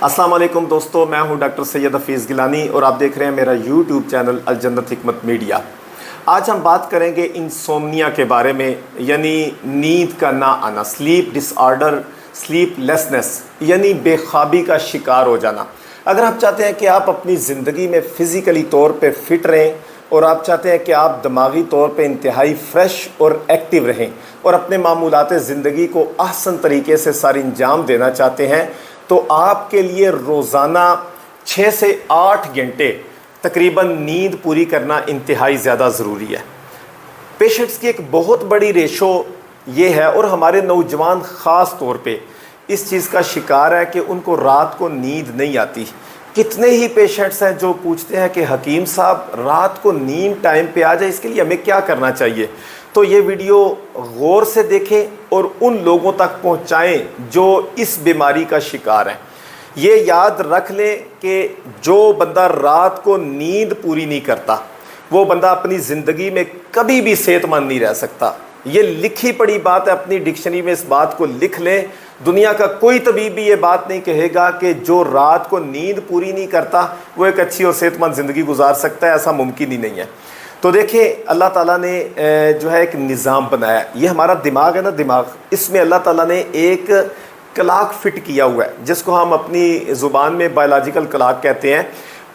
अस्सलाम वालेकुम दोस्तों, मैं हूं डॉक्टर सैयद हफीज़ गिलानी और आप देख रहे हैं मेरा यूट्यूब चैनल अल जन्नत हिकमत मीडिया। आज हम बात करेंगे इंसोम्निया के बारे में, यानी नींद का ना आना, स्लीप डिसऑर्डर, स्लीपलेसनेस यानी बेख्वाबी का शिकार हो जाना। अगर आप चाहते हैं कि आप अपनी ज़िंदगी में फ़िज़िकली तौर पे फ़िट रहें और आप चाहते हैं कि आप दिमागी तौर पे इंतहाई फ़्रेश और एक्टिव रहें और अपने मामूलात ज़िंदगी को अहसन तरीके से सर अंजाम देना चाहते हैं, तो आपके लिए रोज़ाना 6 से 8 घंटे तकरीबन नींद पूरी करना इंतहाई ज़्यादा ज़रूरी है। पेशेंट्स की एक बहुत बड़ी रेशो ये है और हमारे नौजवान ख़ास तौर पे इस चीज़ का शिकार है कि उनको रात को नींद नहीं आती। कितने ही पेशेंट्स हैं जो पूछते हैं कि हकीम साहब रात को नींद टाइम पे आ जाए, इसके लिए हमें क्या करना चाहिए। तो ये वीडियो गौर से देखें और उन लोगों तक पहुंचाएं जो इस बीमारी का शिकार हैं। ये याद रख लें कि जो बंदा रात को नींद पूरी नहीं करता वो बंदा अपनी ज़िंदगी में कभी भी सेहतमंद नहीं रह सकता। ये लिखी पड़ी बात है, अपनी डिक्शनरी में इस बात को लिख लें। दुनिया का कोई तबीब भी ये बात नहीं कहेगा कि जो रात को नींद पूरी नहीं करता वो एक अच्छी और सेहतमंद ज़िंदगी गुजार सकता है, ऐसा मुमकिन ही नहीं है। तो देखिए, अल्लाह ताला ने जो है एक निज़ाम बनाया। ये हमारा दिमाग है ना, दिमाग, इसमें अल्लाह ताला ने एक क्लॉक फिट किया हुआ है जिसको हम अपनी ज़ुबान में बायोलॉजिकल क्लॉक कहते हैं।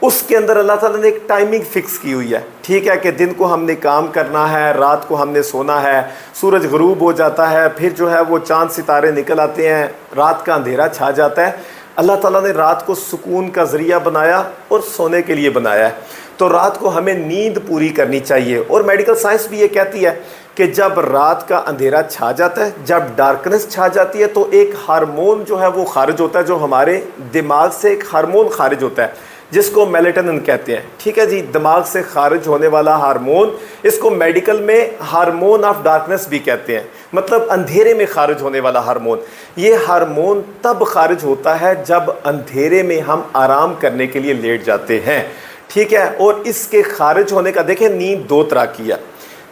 उसके अंदर अल्लाह ताला ने एक टाइमिंग फ़िक्स की हुई है, ठीक है, कि दिन को हमने काम करना है, रात को हमने सोना है। सूरज ग़रूब हो जाता है, फिर जो है वो चाँद सितारे निकल आते हैं, रात का अंधेरा छा जाता है। अल्लाह ताला ने रात को सुकून का ज़रिया बनाया और सोने के लिए बनाया है। तो रात को हमें नींद पूरी करनी चाहिए। और मेडिकल साइंस भी ये कहती है कि जब रात का अंधेरा छा जाता है, जब डार्कनेस छा जाती है, तो एक हार्मोन जो है वो खारिज होता है, जो हमारे दिमाग से एक हार्मोन खारिज होता है जिसको मेलेटोनिन कहते हैं। ठीक है जी, दिमाग से खारिज होने वाला हार्मोन, इसको मेडिकल में हार्मोन ऑफ डार्कनेस भी कहते हैं, मतलब अंधेरे में खारिज होने वाला हार्मोन। ये हार्मोन तब खारिज होता है जब अंधेरे में हम आराम करने के लिए लेट जाते हैं, ठीक है। और इसके खारिज होने का देखें, नींद दो तरह की है।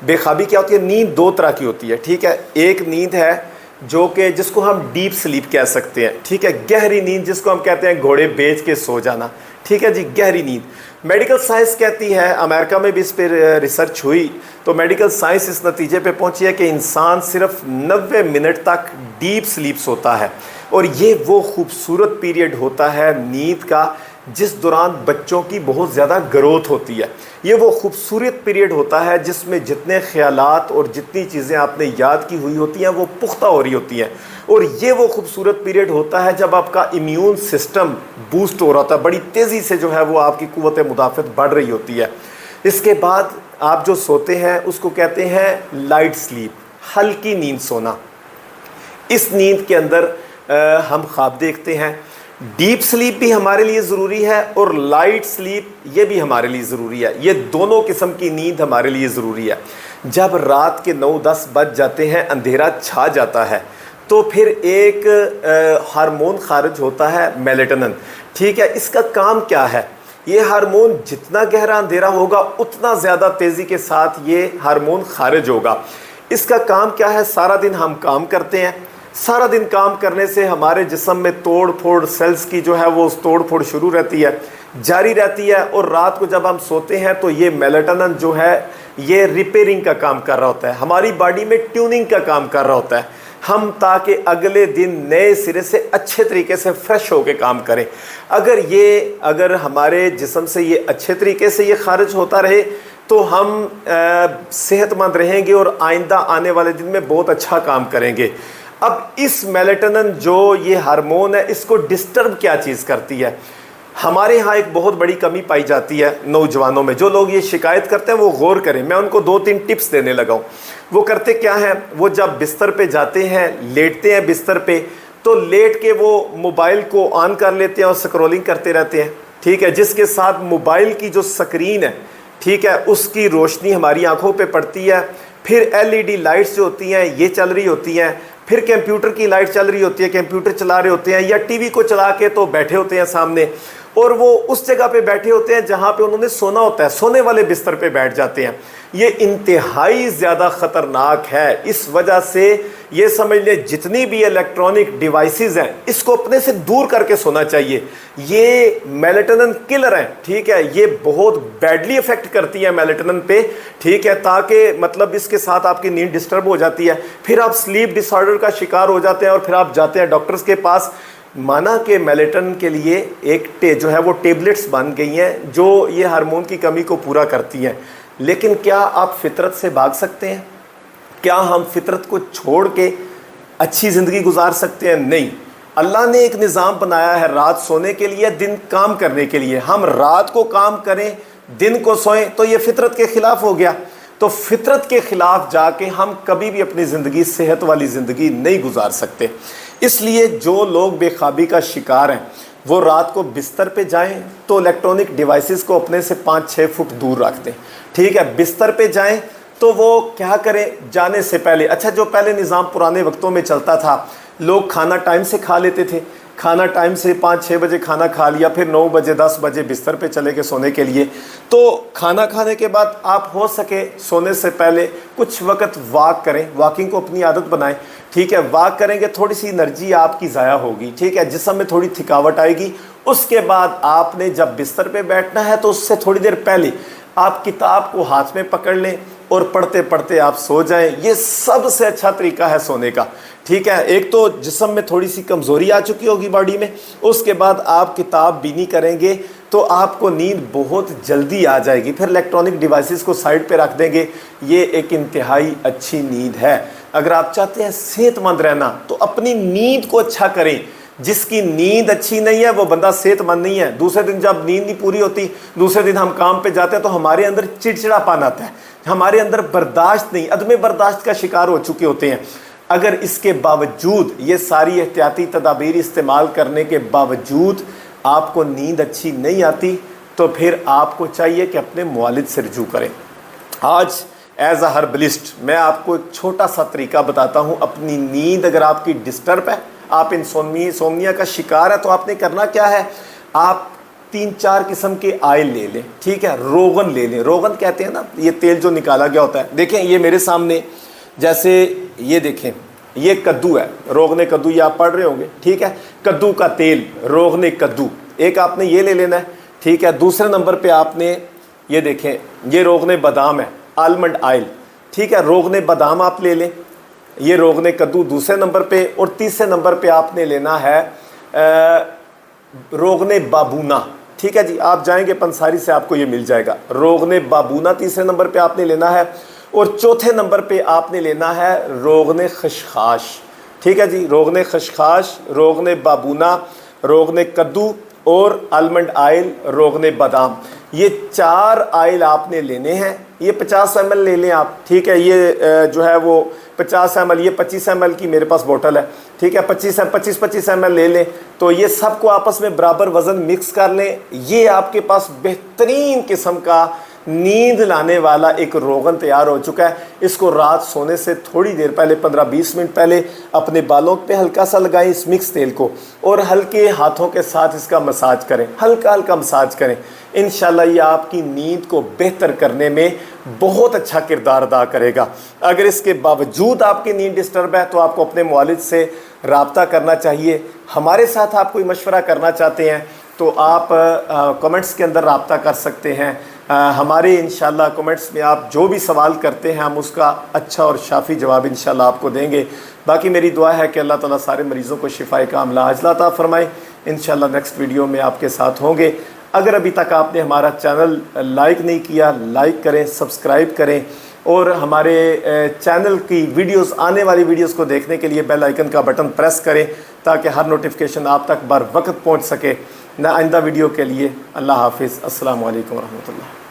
बेख्वाबी क्या होती है? नींद दो तरह की होती है, ठीक है। एक नींद है जो कि जिसको हम डीप स्लीप कह सकते हैं, ठीक है, गहरी नींद जिसको हम कहते हैं घोड़े बेच के सो जाना, ठीक है जी, गहरी नींद। मेडिकल साइंस कहती है, अमेरिका में भी इस पर रिसर्च हुई, तो मेडिकल साइंस इस नतीजे पे पहुंची है कि इंसान सिर्फ 90 मिनट तक डीप स्लीप सोता है। और ये वो खूबसूरत पीरियड होता है नींद का जिस दौरान बच्चों की बहुत ज़्यादा ग्रोथ होती है। ये वो खूबसूरत पीरियड होता है जिसमें जितने ख्यालात और जितनी चीज़ें आपने याद की हुई होती हैं वो पुख्ता हो रही होती हैं। और ये वो खूबसूरत पीरियड होता है जब आपका इम्यून सिस्टम बूस्ट हो रहा होता है, बड़ी तेज़ी से जो है वो आपकी कुव्वत मुदाफ़त बढ़ रही होती है। इसके बाद आप जो सोते हैं उसको कहते हैं लाइट स्लीप, हल्की नींद सोना। इस नींद के अंदर हम ख्वाब देखते हैं। डीप स्लीप भी हमारे लिए ज़रूरी है और लाइट स्लीप ये भी हमारे लिए ज़रूरी है। ये दोनों किस्म की नींद हमारे लिए ज़रूरी है। जब रात के 9-10 बज जाते हैं, अंधेरा छा जाता है, तो फिर एक हार्मोन खारिज होता है मेलेटोनिन, ठीक है। इसका काम क्या है? ये हार्मोन जितना गहरा अंधेरा होगा उतना ज़्यादा तेज़ी के साथ ये हार्मोन खारिज होगा। इसका काम क्या है? सारा दिन हम काम करते हैं, सारा दिन काम करने से हमारे जिस्म में तोड़ फोड़ सेल्स की जो है वो तोड़ फोड़ शुरू रहती है, जारी रहती है। और रात को जब हम सोते हैं तो ये मेलेटोनिन जो है ये रिपेयरिंग का काम कर रहा होता है, हमारी बॉडी में ट्यूनिंग का काम कर रहा होता है, हम ताकि अगले दिन नए सिरे से अच्छे तरीके से फ्रेश होकर काम करें। अगर हमारे जिस्म से ये अच्छे तरीके से ये खारिज होता रहे तो हम सेहतमंद रहेंगे और आइंदा आने वाले दिन में बहुत अच्छा काम करेंगे। अब इस मेलेटोनिन जो ये हार्मोन है, इसको डिस्टर्ब क्या चीज़ करती है? हमारे यहाँ एक बहुत बड़ी कमी पाई जाती है नौजवानों में। जो लोग ये शिकायत करते हैं वो गौर करें, मैं उनको 2-3 टिप्स देने लगा हूँ। वो करते क्या हैं? वो जब बिस्तर पे जाते हैं, लेटते हैं बिस्तर पे, तो लेट के वो मोबाइल को ऑन कर लेते हैं और स्क्रॉलिंग करते रहते हैं, ठीक है। जिसके साथ मोबाइल की जो स्क्रीन है, ठीक है, उसकी रोशनी हमारी आँखों पर पड़ती है। फिर LED लाइट्स जो होती हैं ये चल रही होती हैं, फिर कंप्यूटर की लाइट चल रही होती है, कंप्यूटर चला रहे होते हैं, या टीवी को चला के तो बैठे होते हैं सामने, और वो उस जगह पे बैठे होते हैं जहाँ पे उन्होंने सोना होता है, सोने वाले बिस्तर पे बैठ जाते हैं। یہ انتہائی زیادہ خطرناک ہے۔ اس وجہ سے یہ سمجھ لیں جتنی بھی الیکٹرانک ڈیوائسز ہیں اس کو اپنے سے دور کر کے سونا چاہیے۔ یہ میلیٹونن کلر ہیں، ٹھیک ہے، یہ بہت بیڈلی افیکٹ کرتی ہیں میلیٹونن پہ، ٹھیک ہے، تاکہ مطلب اس کے ساتھ آپ کی نیند ڈسٹرب ہو جاتی ہے، پھر آپ سلیپ ڈس آرڈر کا شکار ہو جاتے ہیں اور پھر آپ جاتے ہیں ڈاکٹرز کے پاس۔ مانا کہ میلیٹونن کے لیے ایک جو ہے وہ ٹیبلٹس بن گئی ہیں جو یہ ہارمون کی کمی کو پورا کرتی ہیں، لیکن کیا آپ فطرت سے بھاگ سکتے ہیں؟ کیا ہم فطرت کو چھوڑ کے اچھی زندگی گزار سکتے ہیں؟ نہیں۔ اللہ نے ایک نظام بنایا ہے رات سونے کے لیے، دن کام کرنے کے لیے۔ ہم رات کو کام کریں، دن کو سوئیں تو یہ فطرت کے خلاف ہو گیا۔ تو فطرت کے خلاف جا کے ہم کبھی بھی اپنی زندگی صحت والی زندگی نہیں گزار سکتے۔ اس لیے جو لوگ بے خوابی کا شکار ہیں وہ رات کو بستر پہ جائیں تو الیکٹرانک ڈیوائسز کو اپنے سے 5-6 فٹ دور رکھ دیں، ٹھیک ہے۔ بستر پہ جائیں تو وہ کیا کریں جانے سے پہلے، اچھا جو پہلے نظام پرانے وقتوں میں چلتا تھا، لوگ کھانا ٹائم سے کھا لیتے تھے، کھانا ٹائم سے 5-6 بجے کھانا کھا لیا، پھر 9 بجے 10 بجے بستر پہ چلے گئے سونے کے لیے۔ تو کھانا کھانے کے بعد آپ ہو سکے سونے سے پہلے کچھ وقت واک کریں، واکنگ کو اپنی عادت بنائیں، ٹھیک ہے۔ واک کریں گے تھوڑی سی انرجی آپ کی ضائع ہوگی، ٹھیک ہے، جسم میں تھوڑی تھکاوٹ آئے گی۔ اس کے بعد آپ نے جب بستر پہ بیٹھنا ہے تو اس سے تھوڑی دیر پہلے آپ کتاب کو ہاتھ میں پکڑ لیں اور پڑھتے پڑھتے آپ سو جائیں۔ یہ سب سے اچھا طریقہ ہے سونے کا، ٹھیک ہے۔ ایک تو جسم میں تھوڑی سی کمزوری آ چکی ہوگی باڈی میں، اس کے بعد آپ کتاب بینی کریں گے تو آپ کو نیند بہت جلدی آ جائے گی۔ پھر الیکٹرانک ڈیوائسز کو سائڈ پہ رکھ دیں گے، یہ ایک انتہائی اچھی نیند ہے۔ اگر آپ چاہتے ہیں صحت مند رہنا تو اپنی نیند کو اچھا کریں۔ جس کی نیند اچھی نہیں ہے وہ بندہ صحت مند نہیں ہے۔ دوسرے دن جب نیند نہیں پوری ہوتی، دوسرے دن ہم کام پہ جاتے ہیں تو ہمارے اندر چڑچڑا پن آتا ہے، ہمارے اندر برداشت نہیں، عدم برداشت کا شکار ہو چکے ہوتے ہیں۔ اگر اس کے باوجود یہ ساری احتیاطی تدابیر استعمال کرنے کے باوجود آپ کو نیند اچھی نہیں آتی تو پھر آپ کو چاہیے کہ اپنے معالج سے رجوع کریں۔ آج ایز اے ہربلسٹ میں آپ کو ایک چھوٹا سا طریقہ بتاتا ہوں۔ اپنی نیند اگر آپ کی ڈسٹرب ہے، آپ انسومنیا کا شکار ہے، تو آپ نے کرنا کیا ہے، آپ 3-4 قسم کے آئل لے لیں، ٹھیک ہے۔ روغن لے لیں، روغن کہتے ہیں نا یہ تیل جو نکالا گیا ہوتا ہے۔ دیکھیں یہ میرے سامنے، جیسے یہ دیکھیں یہ کدو ہے، روغن کدو، یہ آپ پڑھ رہے ہوں گے، ٹھیک ہے۔ کدو کا تیل، روغن کدو، ایک آپ نے یہ لے لینا ہے، ٹھیک ہے۔ دوسرے نمبر پہ آپ نے یہ دیکھیں یہ روغن بادام ہے، آلمنڈ آئل، ٹھیک ہے۔ روغن بادام آپ لے لیں، یہ روغن کدو دوسرے نمبر پہ، اور تیسرے نمبر پہ آپ نے لینا ہے روغن بابونا، ٹھیک ہے جی۔ آپ جائیں گے پنساری سے آپ کو یہ مل جائے گا، روغن بابونا تیسرے نمبر پہ آپ نے لینا ہے، اور چوتھے نمبر پہ آپ نے لینا ہے روغن خشخاش، ٹھیک ہے جی۔ روغن خشخاش، روغن بابونا، روغن کدو اور آلمنڈ آئل، روغن بادام، یہ 4 آئل آپ نے لینے ہیں۔ یہ 50 ml لے لیں آپ، ٹھیک ہے۔ یہ جو ہے وہ 50 ml، یہ 25 ml کی میرے پاس بوٹل ہے، ٹھیک ہے۔ 25 ml لے لیں، تو یہ سب کو آپس میں برابر وزن مکس کر لیں۔ یہ آپ کے پاس بہترین قسم کا نیند لانے والا ایک روغن تیار ہو چکا ہے۔ اس کو رات سونے سے تھوڑی دیر پہلے 15-20 منٹ پہلے اپنے بالوں پہ ہلکا سا لگائیں اس مکس تیل کو، اور ہلکے ہاتھوں کے ساتھ اس کا مساج کریں، ہلکا ہلکا مساج کریں۔ انشاءاللہ یہ آپ کی نیند کو بہتر کرنے میں بہت اچھا کردار ادا کرے گا۔ اگر اس کے باوجود آپ کی نیند ڈسٹرب ہے تو آپ کو اپنے معالج سے رابطہ کرنا چاہیے۔ ہمارے ساتھ آپ کوئی مشورہ کرنا چاہتے ہیں تو آپ کمنٹس کے اندر رابطہ کر سکتے ہیں۔ ہمارے انشاءاللہ کمنٹس میں آپ جو بھی سوال کرتے ہیں ہم اس کا اچھا اور شافی جواب انشاءاللہ آپ کو دیں گے۔ باقی میری دعا ہے کہ اللہ تعالیٰ سارے مریضوں کو شفائے کاملہ عاجلہ عطا فرمائے۔ انشاءاللہ نیکسٹ ویڈیو میں آپ کے ساتھ ہوں گے۔ اگر ابھی تک آپ نے ہمارا چینل لائک نہیں کیا، لائک کریں، سبسکرائب کریں، اور ہمارے چینل کی ویڈیوز، آنے والی ویڈیوز کو دیکھنے کے لیے بیل آئیکن کا بٹن پریس کریں تاکہ ہر نوٹیفیکیشن آپ تک بر وقت پہنچ سکے۔ آئندہ ویڈیو کے لیے اللہ حافظ، السلام علیکم ورحمۃ اللہ۔